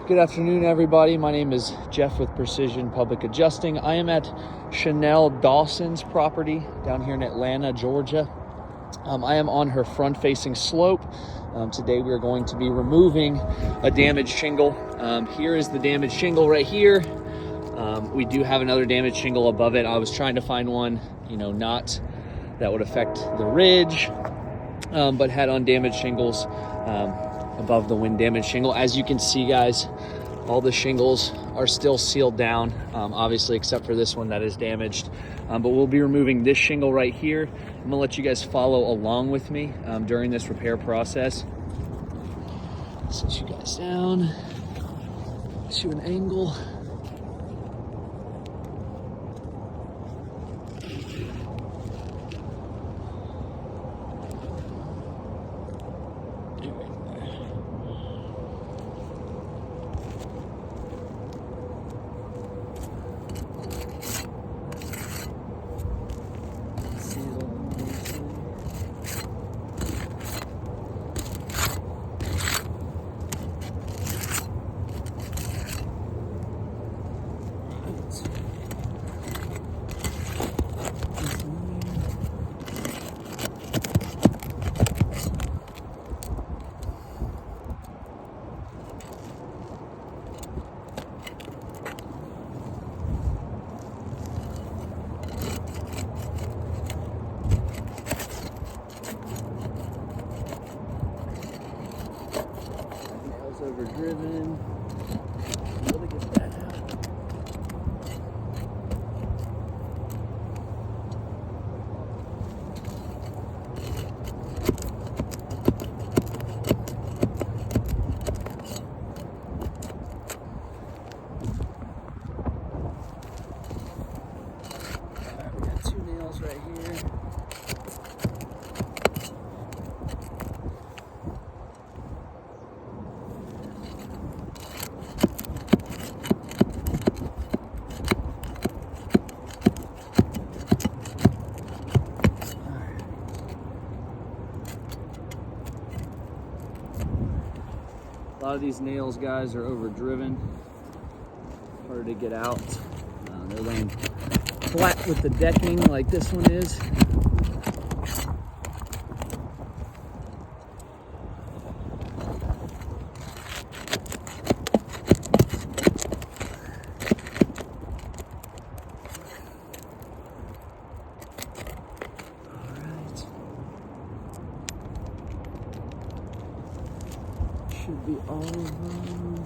Good afternoon, everybody. My name is Jeff with Precision Public Adjusting. I am at Shanelle Dawson's property down here in Atlanta, Georgia. I am on her front-facing slope. Today we are going to be removing a damaged shingle. Here is the damaged shingle right here. We do have another damaged shingle above it. I was trying to find one, not that would affect the ridge, but had undamaged shingles above the wind damaged shingle. As you can see, guys, all the shingles are still sealed down, obviously, except for this one that is damaged. But we'll be removing this shingle right here. I'm gonna let you guys follow along with me during this repair process. Set you guys down to an angle. Overdriven. Let me get that out. Alright, we got two nails right here. A lot of these nails, guys, are overdriven, harder to get out. They're laying flat with the decking like this one is. Should be all of them.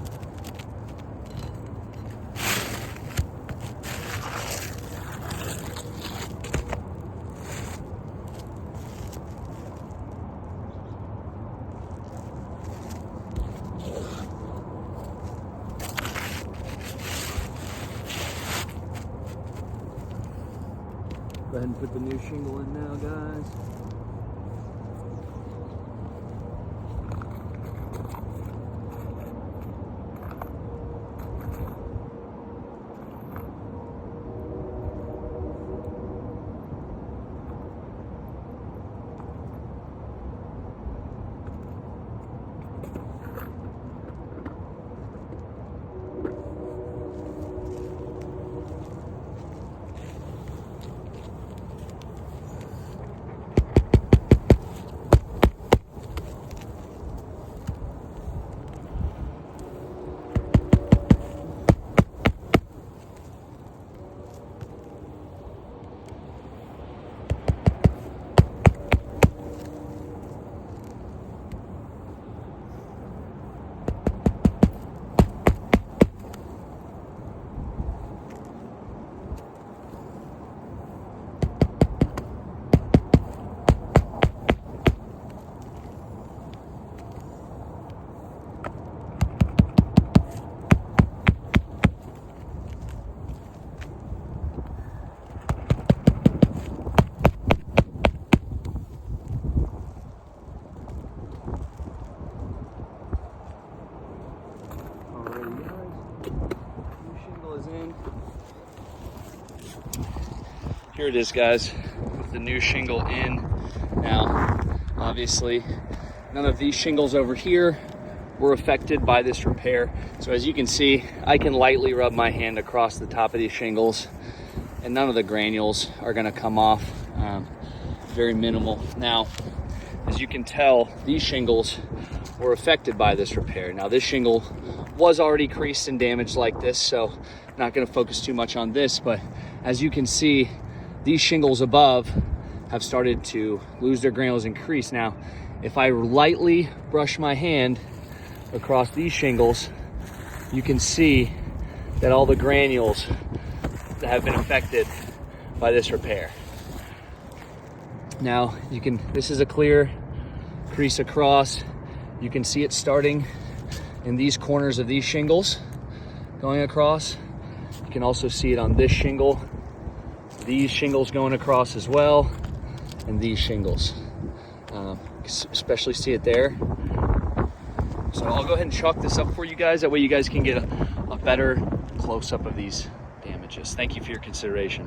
Go ahead and put the new shingle in now, guys. Here it is, guys, with the new shingle in. Now, obviously, none of these shingles over here were affected by this repair. So as you can see, I can lightly rub my hand across the top of these shingles and none of the granules are gonna come off, very minimal. Now, as you can tell, these shingles were affected by this repair. Now this shingle was already creased and damaged like this, so not gonna focus too much on this, but as you can see, these shingles above have started to lose their granules and crease. Now, if I lightly brush my hand across these shingles, you can see that all the granules that have been affected by this repair. Now, this is a clear crease across. You can see it starting in these corners of these shingles going across. You can also see it on this shingle, these shingles going across as well, and these shingles. Especially see it there. So I'll go ahead and chalk this up for you guys. That way you guys can get a better close-up of these damages. Thank you for your consideration.